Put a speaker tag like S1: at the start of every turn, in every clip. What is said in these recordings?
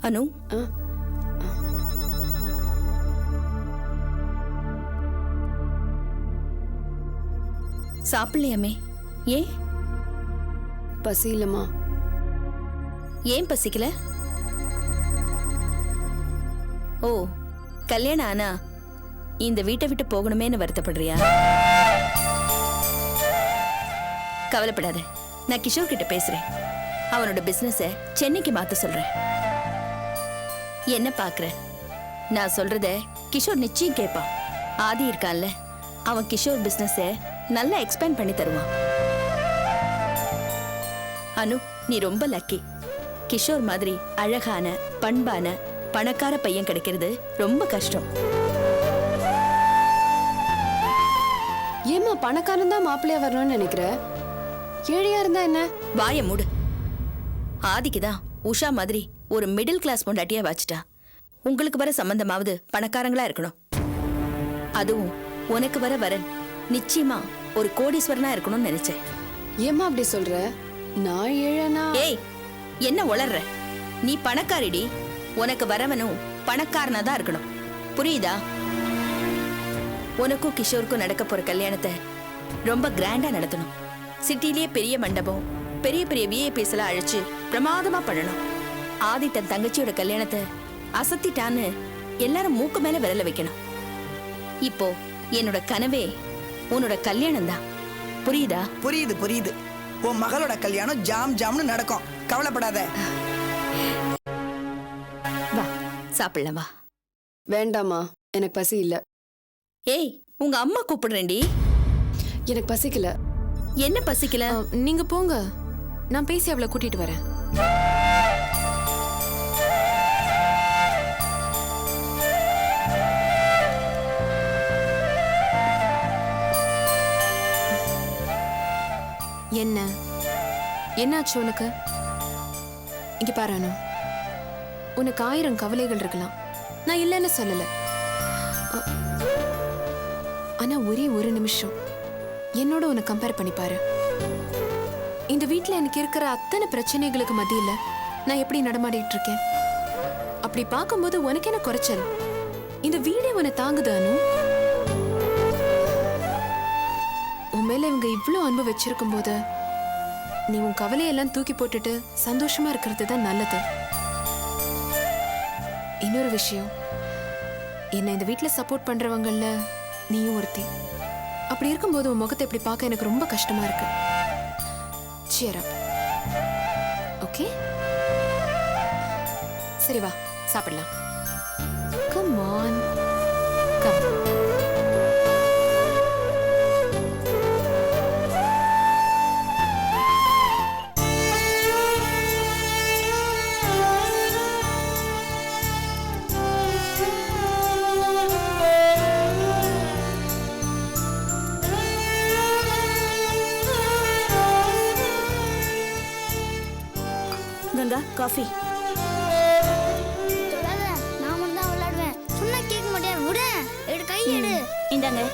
S1: அனு, சாப்பிடலையாமே? ஏன்
S2: பசி இல்லம்மா.
S1: ஏன் பசிக்கல? ஓ, கல்யாணம் ஆனா இந்த வீட்டை விட்டு போகணுமேன்னு வருத்தப்படுறியா? கவலைப்படாத, நான் கிஷோர் கிட்ட பேசுறேன். அவனோட பிசினஸ சென்னைக்கு மாத்த சொல்றேன். என்ன பாக்குற? நான் சொல்றத கிஷோர் நிச்சயம் கேட்பான். ஆதி இருக்கான்ல, அவன் கிஷோர் பிசினஸ நல்லா எக்ஸ்பேண்ட் பண்ணி தருவான். அனு, நீ ரொம்ப லக்கி. கிஷோர் மாதிரி அழகான, பண்பான, பணக்கார பையன் கிடைக்கிறது ரொம்ப கஷ்டம்.
S2: ஏமா பணக்காரன் தான் மாப்பிள்ளையா வரணும்னு நினைக்கிற? ஏழையா இருந்தா என்ன?
S1: வாய மூடு. ஆதிக்குதான் உஷா மாதிரி ஒரு மிடில் கிளாஸ் பொண்டாட்டியா வச்சுட்டா. உங்களுக்கு வர சம்பந்தமாவது பணக்காரங்களா இருக்கணும். அதுவும் உனக்கு வர வரன் நிச்சயமா ஒரு கோடீஸ்வரனா இருக்கணும்னு நினைச்சேன்.
S2: ஏமா அப்படி சொல்ற? நான் ஏழனா?
S1: ஏய், என்ன உளர்ற? நீ பணக்காரிடி. உனக்கு வரவனும் பணக்காரனா தான் இருக்கணும். புரியுதா? உனக்கும் கிஷோருக்கும் நடக்க போற கல்யாணத்தை ரொம்ப கிராண்டா நடத்தணும். சிட்டிலேயே பெரிய மண்டபம், பெரிய பெரிய விஐபிஸ் எல்லாம் அழைச்சு பிரமாதமா பண்ணணும். ஆதி தன் தங்கச்சியோட கல்யாணத்தை அசத்திட்டான்னு எல்லாரும் மூக்கு மேல விரல வைக்கணும். இப்போ என்னோட கனவே உன்னோட கல்யாணம் தான். புரியுதா?
S3: புரியுது புரியுது. உன் மகளோட கல்யாணம் ஜாம் ஜாம்னு நடக்கும். கவலைப்படாத.
S1: வா சாப்பிடலாம் வா.
S2: வேண்டாமா, எனக்கு பசி இல்ல.
S1: ஏய், உங்க அம்மா கூப்பிடுறேன்டி.
S2: எனக்கு பசிக்கல.
S1: என்ன பசிக்கல?
S4: நீங்க போங்க, நான் பேசி அவளை கூட்டிட்டு வரேன். என்ன என்னாச்சு உனக்கு? இங்க பாரு அனு, உனக்கு 1000 கவலைகள் இருக்கலாம், நான் இல்லைன்னு சொல்லல. ஆனா ஒரே ஒரு நிமிஷம் என்னோட உன்னை கம்பேர் பண்ணி பாரு. இந்த வீட்டுல எனக்கு இருக்கிற அத்தனை பிரச்சனைகளுக்கு மத்தியில நான் எப்படி நடமாடிட்டு இருக்கேன். அப்படி பார்க்கும்போது உனக்கு என்ன குறைச்சல்? இந்த வீடே உன்னை தாங்குது அனு. உன் மேல இவங்க இவ்ளோ அன்பு வச்சிருக்கும் போது நீ உன் கவலையெல்லாம் தூக்கி போட்டுட்டு சந்தோஷமா இருக்கிறது தான் நல்லது. இன்னொரு விஷயம், என்ன இந்த வீட்டுல சப்போர்ட் பண்றவங்கல்ல நீயும் ஒருத்தி. அப்படி இருக்கும்போது உன் முகத்தை இப்படி பார்க்க எனக்கு ரொம்ப கஷ்டமா இருக்கு. cheer up. ஓகே, சரி வா சாப்பிடலாம். come on, come.
S1: Ganga, coffee.
S5: நான் மட்டும் தான் விளையாடுவேன். சொன்னா கேட்க மாட்டேன். விடு, எடு, கை எடு.
S1: இந்தாங்க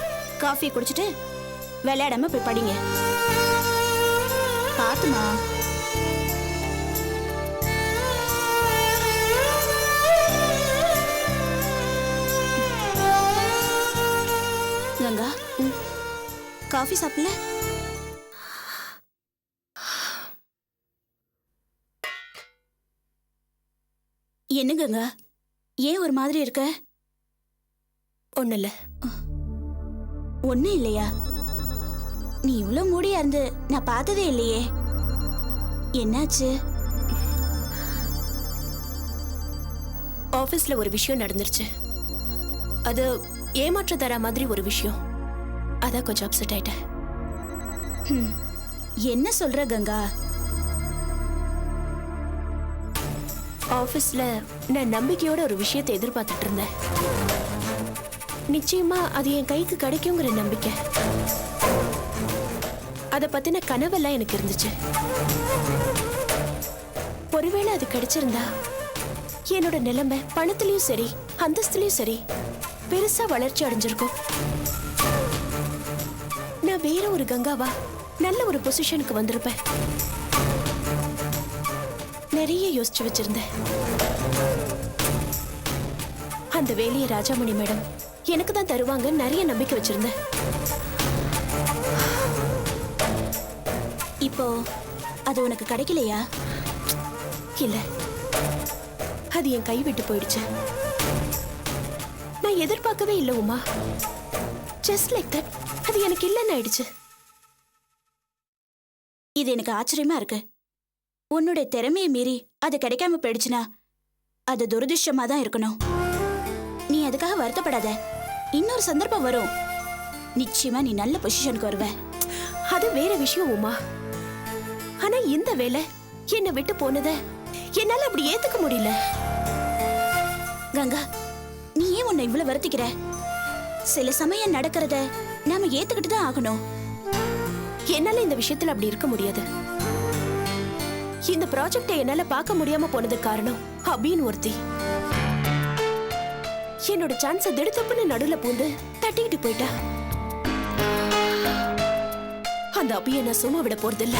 S1: காஃபி குடிச்சிட்டு விளையாடாம போய் படிங்க. பாத்துமா. கங்கா, காஃபி சாப்பிடல? என்னங்க, ஏன் ஒரு மாதிரி இருக்க? ஒண்ணு இல்ல. ஒண்ணு இல்லையா? நீ இவ்வளவு மூடியா இருந்து நான் பார்த்ததே இல்லையே. என்னாச்சு?
S6: ஆபீஸ்ல ஒரு விஷயம் நடந்துருச்சு. அது ஏமாற்ற தர மாதிரி ஒரு விஷயம். அதான் கொஞ்சம் அப்செட் ஆயிட்டேன்.
S1: என்ன சொல்ற கங்கா?
S6: ஆபீஸ்ல நான் நம்பிக்கையோட ஒரு விஷயத்தை எதிர்பார்த்துட்டு இருந்தேன். நிச்சயமா அது என் கைக்கு கிடைக்குங்கிற நம்பிக்கை. அத பத்தின கனவெல்லாம் எனக்கு இருந்துச்சு. ஒருவேளை அது கிடைச்சிருந்தா என்னோட நிலைமை பணத்திலயும் சரி அந்தஸ்துலயும் சரி பெருசா வளர்ச்சி அடைஞ்சிருக்கும். நான் வேற ஒரு கங்காவா நல்ல ஒரு பொசிஷனுக்கு வந்திருப்பேன். நிறைய யோசிச்சு வச்சிருந்தேன். அந்த வேலையை ராஜாமணி மேடம் எனக்கு தான் தருவாங்க நிறைய நம்பிக்கை வச்சிருந்தேன். இப்போ அது உனக்கு கிடைக்கலையா? இல்ல, அது என் கை விட்டு போயிடுச்சு. நான் எதிர்பார்க்கவே இல்லை உமா. ஜஸ்ட் லைக் தட் அது எனக்கு இல்லைன்னு ஆயிடுச்சு. இது எனக்கு ஆச்சரியமா இருக்கு. உன்னுடைய திறமையை மீறி அது கிடைக்காம போயிடுச்சுன்னா அது துரதிர்ஷ்டமா தான் இருக்கணும். நீ அதுக்காக வருத்தப்படாத. இன்னொரு சந்தர்ப்பம் வரும். நிச்சயமா நீ நல்ல பொசிஷனுக்கு வருவ. அது வேற விஷயம் உமா. ஆனா இந்த வேலை என்னை விட்டு போனத என்னால அப்படி ஏத்துக்க முடியல. கங்கா, நீ ஏன் உன்னை இவ்வளவு வருத்திக்கிற? சில சமயம் நடக்கிறத நாம ஏத்துக்கிட்டு தான் ஆகணும். என்னால இந்த விஷயத்துல அப்படி இருக்க முடியாது. இந்த ப்ராஜெக்டை என்னால பார்க்க முடியாம போனதுக்கு காரணம் அபின்னு ஒருத்தி. என்னோட சான்ஸ திடுத்தப்புன்னு நடுவுல பூந்து தட்டிக்கிட்டு போயிட்டா. அந்த அபியை நான் சும்மா விட போறதில்ல.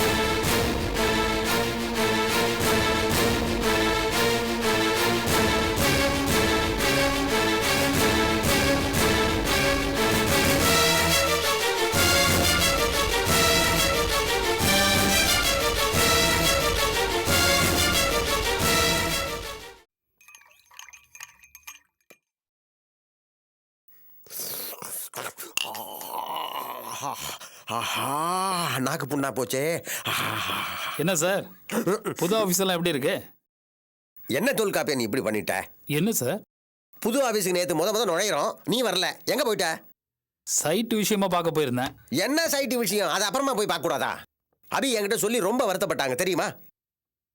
S7: ஆஹா, நாக்கு புண்ணா போச்சே.
S8: என்ன சார், புது ஆஃபீஸ் எல்லாம் எப்படி இருக்கு?
S7: என்ன தொல்காப்பியா நீ இப்படி பண்ணிட்ட?
S8: என்ன சார்,
S7: புது ஆபீஸுக்கு நேத்து முத நுழையிறோம், நீ வரல. எங்க போயிட்ட?
S8: சைட் விஷயமா பார்க்க போயிருந்தேன்.
S7: என்ன சைட்டு விஷயம்? அது அப்புறமா போய் பார்க்க கூடாதா? அபி என்கிட்ட சொல்லி ரொம்ப வருத்தப்பட்டாங்க தெரியுமா?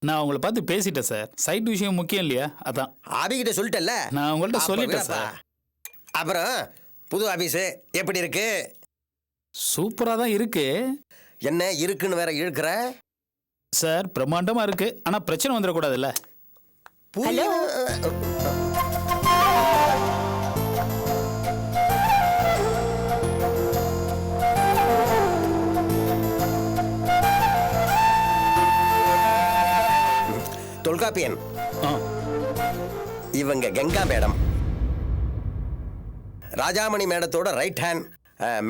S8: நான் உங்களை பார்த்து பேசிட்டேன் சார். சைட் விஷயம் முக்கியம் இல்லையா, அதான்.
S7: அபி கிட்ட சொல்லிட்டல.
S8: நான் உங்கள்கிட்ட
S7: அப்ப
S8: சொல்லிட்டேன்
S7: விடப்பா.
S8: சார்.
S7: அப்புறம் புது ஆபீஸ் எப்படி இருக்கு?
S8: சூப்பரா தான் இருக்கு
S7: என்ன இருக்குன்னு வேற இழுக்கிற
S8: சார். பிரம்மாண்டமா இருக்கு, ஆனா பிரச்சனை வந்துடக்கூடாதுல்ல.
S6: ஹலோ,
S7: தொல்காப்பியன்,
S8: ஆ,
S7: இவங்க கங்கா மேடம், ராஜாமணி மேடத்தோட right hand.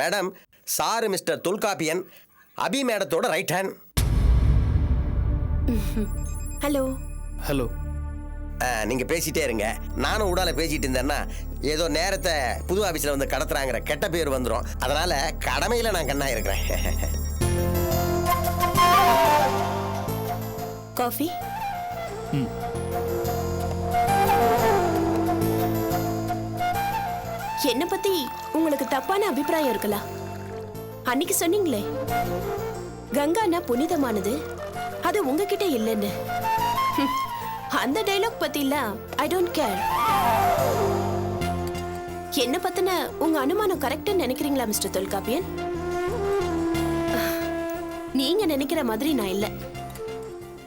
S7: Madam sir mister Tholkappiyan, Abhi மேடத்தோட ரைட் ஹேண்ட்.
S6: ஹலோ.
S8: ஹலோ.
S7: நீங்க பேசிட்டே இருங்க. நானும் உடால பேசிட்டு இருந்தேன்னா ஏதோ நேரத்தை புது ஆபீஸ்ல வந்து கடத்துறாங்கிற கெட்ட பேர் வந்துடும். அதனால கடமையில நான் கண்ணா இருக்கிறேன்.
S6: காஃபி? என்ன பத்தி உங்களுக்கு தப்பான அபிப்பிராயம் இருக்கலாம். அன்னைக்கு சொன்னீங்களே கங்கானா புனிதமானது, அது உங்ககிட்ட இல்லைன்னு. அந்த டைலாக் பத்திலாம் ஐ டோன்ட் கேர். என்ன பத்தின உங்க அனுமானம் கரெக்ட்னு நினைக்கிறீங்களா மிஸ்டர் தொல்காப்பியன்? நீங்க நினைக்கிற மாதிரி நான் இல்ல.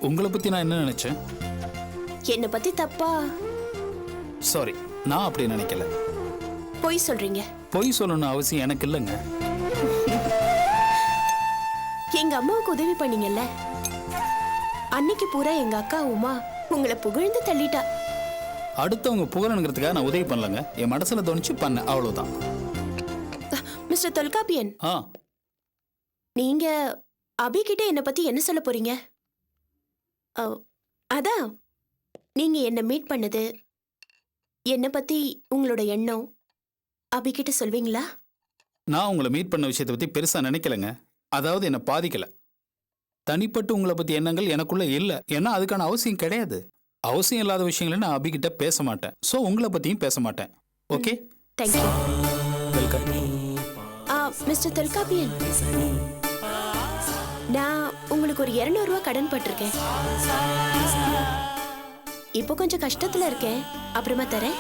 S8: உங்களை பத்தி நான் என்ன நினைச்சேன்?
S6: என்ன பத்தி தப்பா?
S8: சாரி, நான் அப்படி நினைக்கல.
S6: பொய் சொல்றீங்க.
S8: பொய் சொல்லணும்னு அவசியம் எனக்கு இல்லைங்க.
S6: எங்க அம்மாவுக்கு உதவி பண்ணீங்கல்ல, அன்னைக்கு பூரா எங்க அக்கா உமா உங்களை புகழ்ந்து தள்ளிட்டா.
S8: அடுத்தவங்க புகழனுங்கிறதுக்காக நான் உதவி பண்ணலங்க. என் மனசுல தோணுச்சு பண்ண, அவ்வளவுதான்.
S6: மிஸ்டர் தொல்காப்பியன்,
S8: ஆ,
S6: நீங்க அபி கிட்ட என்ன பத்தி என்ன சொல்ல போறீங்க? அதான் நீங்க என்ன மீட் பண்ணது, என்ன பத்தி உங்களோட எண்ணம் அபி கிட்ட சொல்வீங்களா?
S8: நான் உங்களை மீட் பண்ண விஷயத்தை பத்தி பெருசா நினைக்கலங்க. அதாவது என்ன பாதிக்கல. தனிப்பட்டு உங்களை பத்தி எண்ணங்கள் எனக்குள்ள இல்லை. ஏன்னா அதுக்கான அவசியம் கிடையாது. அவசியம் இல்லாத விஷயங்களை நான் அபிகிட்ட பேச மாட்டேன். ஸோ உங்களை பத்தியும் பேச மாட்டேன். Okay,
S6: thank you.
S8: Welcome.
S6: Mister Tholkappiyan, நான் உங்களுக்கு ஒரு 200 ரூபாய் கடன் பட்டிருக்கேன். இப்போ கொஞ்சம் கஷ்டத்துல இருக்கேன், அப்புறமா தரேன்.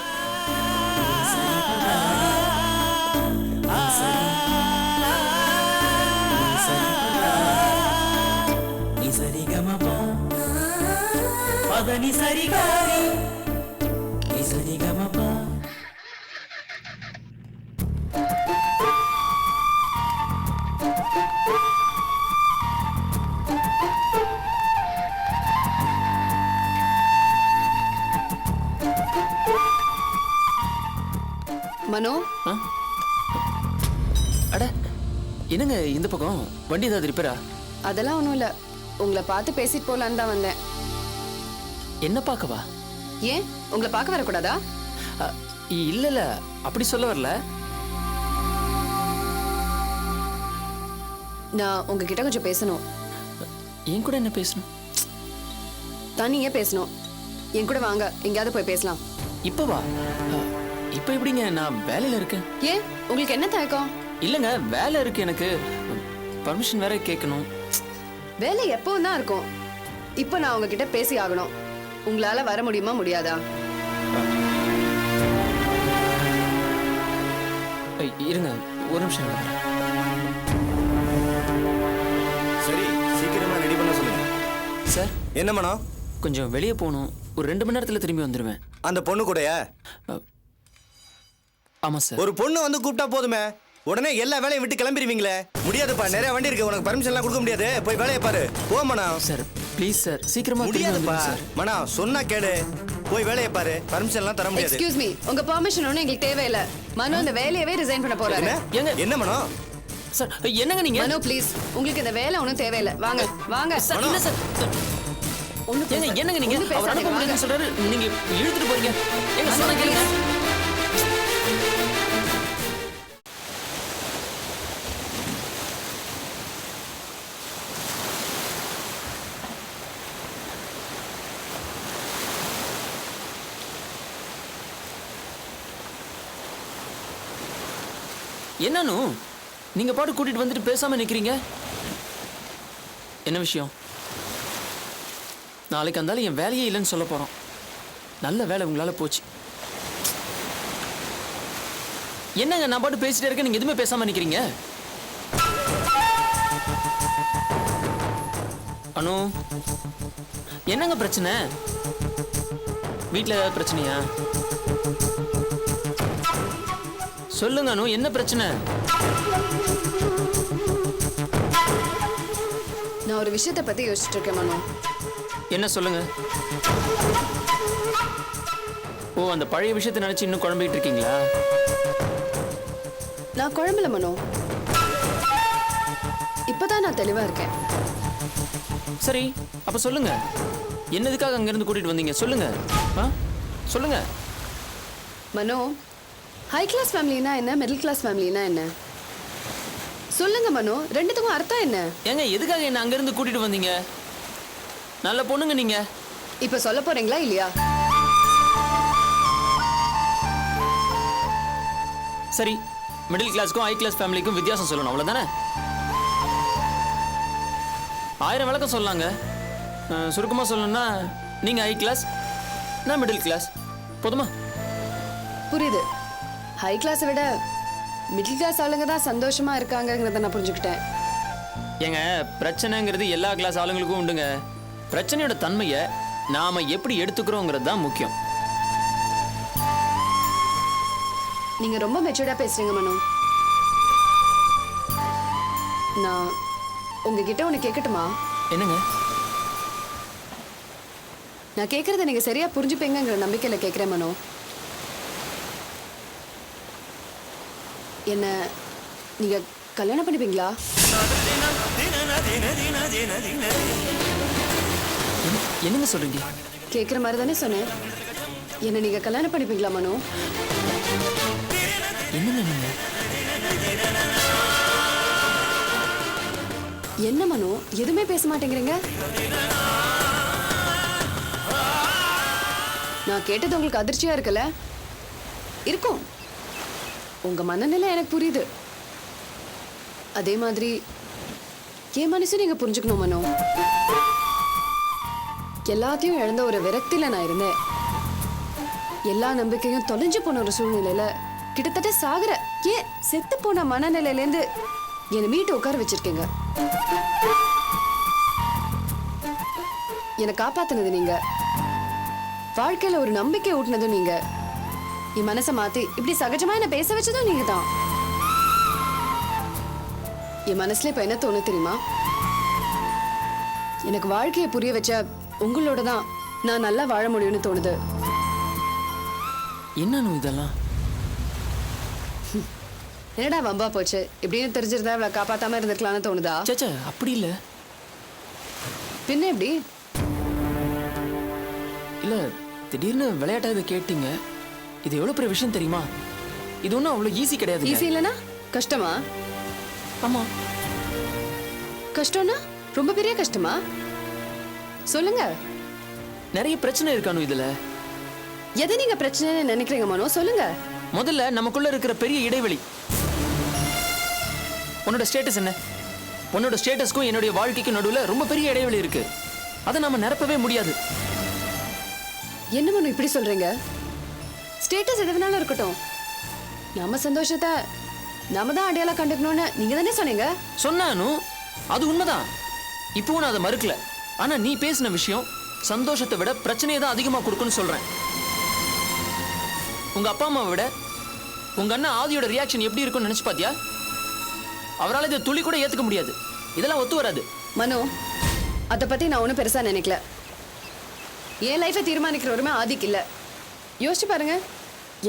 S2: மனோ
S9: ஆ? அட என்னங்க இந்த பக்கம் வண்டி ஏதாவது ரிப்பேரா?
S2: அதெல்லாம் ஒன்றும் இல்லை, உங்களை பார்த்து பேசிட்டு போலான்னு தான் வந்தேன்.
S9: என்ன பார்க்கவா?
S2: ஏன் உங்களை பார்க்க வரக்கூடாதா?
S9: இல்ல இல்ல அப்படி சொல்ல வரல.
S2: நான் உங்ககிட்ட கொஞ்சம் பேசணும்.
S9: என் கூட என்ன பேசணும்?
S2: தனியே பேசணும். என் கூட வாங்க, எங்கேயாவது போய் பேசலாம்.
S9: இப்ப வா. இப்ப எப்படிங்க? நான் வேலையில இருக்கேன்.
S2: ஏன் உங்களுக்கு என்ன தயக்கம்?
S9: இல்லங்க வேலை இருக்கு எனக்கு. பர்மிஷன் வேற கேட்கணும்.
S2: வேலை எப்பவும் தான் இருக்கும். இப்போ நான் உங்ககிட்ட பேசி ஆகணும். உங்களால வர முடியுமா முடியாதா?
S9: இருங்க ஒரு நிமிஷம் இருங்க.
S10: சரி சீக்கிரமா ரெடி பண்ண சொல்லுங்க
S9: சார்.
S10: என்ன மனம்?
S9: கொஞ்சம் வெளியே போகணும். ஒரு 2 மணி நேரத்துல திரும்பி வந்துடுவேன்.
S10: அந்த பொண்ணு கூடயா?
S9: ஆமா சார்.
S10: ஒரு பொண்ணு வந்து கூப்பிட்டா போதுமே, உடனே எல்லா வேலையும் விட்டு கிளம்பிடுவீங்களே. முடியாதுப்பா, நிறைய வண்டி இருக்கு, உனக்கு பர்மிஷன் எல்லாம் கொடுக்க முடியாது. போய் வேலையை பாரு. போ மனம்.
S9: சார் ப்ளீஸ் சார், சீக்கிரமா
S10: முடியாதுப்பா
S9: சார்.
S10: மனம், சொன்னா கேளு. போய் வேலையை பாரு, பர்மிஷன் எல்லாம் தர முடியாது.
S2: எக்ஸ்கியூஸ் மீ, உங்க பெர்மிஷன் ஒன்றும் எங்களுக்கு தேவையில்லை. மனோ இந்த வேலையவே ரிசைன் பண்ண போறாரு.
S9: ஏங்க
S10: என்ன மனம்?
S9: சார் என்னங்க நீங்க?
S2: மனோ ப்ளீஸ், உங்களுக்கு இந்த வேலை ஒன்றும் தேவையில்லை. வாங்க வாங்க.
S9: சார் இல்ல சார். ஏங்க என்னங்க நீங்க? அவர் அனுப்ப முடியாதுன்னு சொல்றாரு, நீங்க இழுத்துட்டு போறீங்க. எங்க சொன்னா கேளுங்க. என்னன்னு நீங்க பாட்டு கூட்டிட்டு வந்துட்டு பேசாம நிக்கிறீங்க? என்ன விஷயம்? நாளைக்கு அந்தாலும் என் வேலையே இல்லைன்னு சொல்ல போறோம். நல்ல வேலை உங்களால போச்சு. என்னங்க நான் பாட்டு பேசிட்டே இருக்கேன், நீங்க எதுவுமே பேசாம நிக்கிறீங்க? அனு என்னங்க பிரச்சனை? வீட்ல ஏதாவது பிரச்சனையா? சொல்லுங்க அனு, என்ன பிரச்சனை?
S2: நான் ஒரு விஷயத்தை பத்தி யோசிச்சுட்டு இருக்கேன் மனோ.
S9: என்ன சொல்லுங்க. ஓ, அந்த பழைய விஷயத்தை நினைச்சு இன்னும் குழம்பிட்டு இருக்கீங்களா?
S2: நான் குழம்புல மனோ, இப்பதான் நான் தெளிவா இருக்கேன்.
S9: சரி அப்ப சொல்லுங்க, என்னதுக்காக அங்கிருந்து கூட்டிட்டு வந்தீங்க? சொல்லுங்க. சொல்லுங்க
S2: மனோ, ஹை கிளாஸ் ஃபேமிலினா என்ன, மிடில் கிளாஸ் ஃபேமிலினா என்ன? சொல்லுங்க மனோ, ரெண்டுத்துக்கும் அர்த்தம் என்ன?
S9: ஏங்க எதுக்காக என்ன அங்கிருந்து கூட்டிட்டு வந்தீங்க? நல்ல பொண்ணுங்க நீங்க.
S2: இப்ப சொல்ல போறீங்களா இல்லையா?
S9: சரி, மிடில் கிளாஸ்க்கும் ஹை கிளாஸ் ஃபேமிலிக்கும் வித்தியாசம் சொல்லணும், அவ்வளவுதானே? 1000 விளக்கம் சொல்லலாங்க. சுருக்கமா சொல்லணும்னா நீங்க ஹை கிளாஸ், நான் மிடில் கிளாஸ். போதுமா?
S2: புரியுது. ஹை கிளாஸை விட மிடில் கிளாஸ் ஆளுங்க தான் சந்தோஷமா இருக்காங்கிறத நான் புரிஞ்சுக்கிட்டேன்.
S9: ஏங்க பிரச்சனைங்கிறது எல்லா கிளாஸ் ஆளுங்களுக்கும் உண்டுங்க. பிரச்சனையோட தன்மையை நாம எப்படி எடுத்துக்கிறோங்கிறது தான் முக்கியம்.
S2: நீங்க ரொம்ப மெச்சூர்டா பேசுறீங்க மனோ. நான் உங்ககிட்ட ஒண்ணு கேட்கட்டுமா?
S9: என்னங்க?
S2: நான் கேட்கறத நீங்க சரியா புரிஞ்சுப்பீங்கிற நம்பிக்கையில கேட்கிறேன் மனோ. என்ன நீங்க கல்யாணம் பண்ணிப்பீங்களா?
S9: என்னங்க சொல்றீங்க?
S2: கேட்குற மாதிரி தானே சொன்னேன். என்ன நீங்க கல்யாணம் பண்ணிப்பீங்களா மனோ?
S9: என்னங்க நீங்க?
S2: என்ன மனோ, எதுவுமே பேச மாட்டேங்கிறீங்க? நான் கேட்டது உங்களுக்கு அதிர்ச்சியா இருக்குல்ல? இருக்கும். உங்க மனநிலை எனக்கு புரியுது. அதே மாதிரி என் மனசு நீங்க புரிஞ்சுக்கணும் மனோ. எல்லாத்தையும் இழந்த ஒரு விரக்தியில நான் இருந்தேன். எல்லா நம்பிக்கையும் தொலைஞ்சு போன ஒரு சூழ்நிலையில கிட்டத்தட்ட சாகுற, ஏன் செத்து போன மனநிலையில இருந்து என்னை மீட்டு உட்கார வச்சிருக்கீங்க. என்னை காப்பாத்தினது நீங்க. வாழ்க்கையில ஒரு நம்பிக்கை ஊட்டினதும் நீங்க. என் மனசை மாத்தி இப்படி சகஜமா என்ன பேச வச்சதும் நீங்க தான். என் மனசுல இப்ப என்ன தோணு தெரியுமா? எனக்கு வாழ்க்கையை புரிய வச்ச உங்களோட தான் நான் நல்லா வாழ முடியும்னு தோணுது.
S9: என்னன்னு இதெல்லாம்?
S2: என்னடா வம்பா போச்சு இப்படின்னு தெரிஞ்சிருந்தா அவளை காப்பாத்தாம இருந்திருக்கலாம்னு தோணுதா?
S9: சேச்சா அப்படி இல்ல
S2: பின்ன எப்படி?
S9: இல்ல திடீர்னு விளையாட்டா இதை கேட்டீங்க. இது எவ்வளவு பெரிய விஷயம் தெரியுமா? இது ஒன்றும் அவ்வளோ ஈஸி கிடையாது.
S2: ஈஸி இல்லைன்னா கஷ்டமா?
S9: ஆமா.
S2: கஷ்டம்னா ரொம்ப பெரிய கஷ்டமா? சொல்லுங்க.
S9: நிறைய பிரச்சனை இருக்கானு இதுல.
S2: எதை நீங்க பிரச்சனைன்னு நினைக்கிறீங்க மனோ? சொல்லுங்க.
S9: முதல்ல நமக்குள்ள இருக்கிற பெரிய இடைவெளி. உன்னோட ஸ்டேட்டஸ் என்ன? உன்னோட ஸ்டேட்டஸ்க்கும் என்னுடைய வாழ்க்கைக்கும் நடுவுல ரொம்ப பெரிய இடைவெளி இருக்கு. அதை நாம நிரப்பவே முடியாது.
S2: என்ன மனோ இப்படி சொல்றீங்க? ஸ்டேட்டஸ் எது வேணாலும் இருக்கட்டும், நம்ம சந்தோஷத்தை நாம தான் அடையாளம் கண்டுக்கணும்னு நீங்க தானே சொன்னீங்க.
S9: சொன்னானு அது உண்மைதான். இப்பவும் நான் அதை மறுக்கல. ஆனா நீ பேசின விஷயம் சந்தோஷத்தை விட பிரச்சனையை தான் அதிகமா கொடுக்குன்னு சொல்றேன். உங்க அப்பா அம்மாவை விட உங்க அண்ணன் ஆதியோட ரியாக்ஷன் எப்படி இருக்கும்னு நினைச்சு பாத்தியா? அவரால் இதை துளி கூட ஏத்துக்க முடியாது. இதெல்லாம் ஒத்து வராது.
S2: மனோ, அதை பத்தி நான் ஒன்றும் பெருசா நினைக்கல. என் லைஃபை தீர்மானிக்கிற உரிமை ஆதிக்கு இல்லை. யோசிச்சு பாருங்க,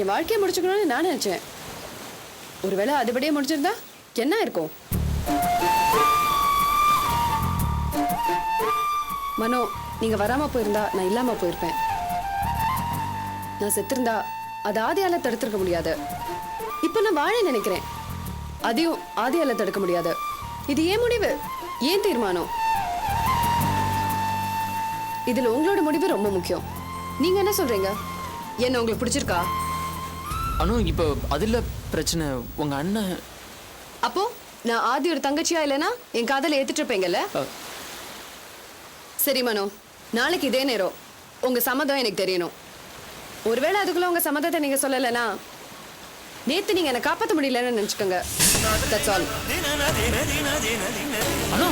S2: என் வாழ்க்கையை முடிச்சுக்கணும்னு நான் நினைச்சேன். ஒருவேளை அதுபடியே முடிச்சிருந்தா என்ன இருக்கும்? மனோ, நீங்க வராம போயிருந்தா நான் இல்லாம போயிருப்பேன். நான் செத்திருந்தா அது ஆதியால தடுத்திருக்க முடியாது. இப்ப நான் வாழ நினைக்கிறேன், அதையும் ஆதியால தடுக்க முடியாது. இது ஏன் முடிவு, ஏன் தீர்மானம். இதுல உங்களோட முடிவு ரொம்ப முக்கியம். நீங்க என்ன சொல்றீங்க? என்ன உங்களுக்கு பிடிச்சிருக்கா?
S9: அனு, இப்போ அதில் பிரச்சனை. உங்க அண்ணன்
S2: அப்போ நான் ஆதியோட தங்கச்சியா இல்லைன்னா என் காதலை ஏத்துட்டு இருப்பீங்கல்ல? சரி மனோ, நாளைக்கு இதே நேரம் உங்க சம்மதம் எனக்கு தெரியணும். ஒருவேளை அதுக்குள்ள உங்க சம்மதத்தை நீங்க சொல்லலைன்னா நேத்து நீங்க என்னை காப்பாற்ற முடியலன்னு நினைச்சுக்கோங்க. That's all.
S9: அனு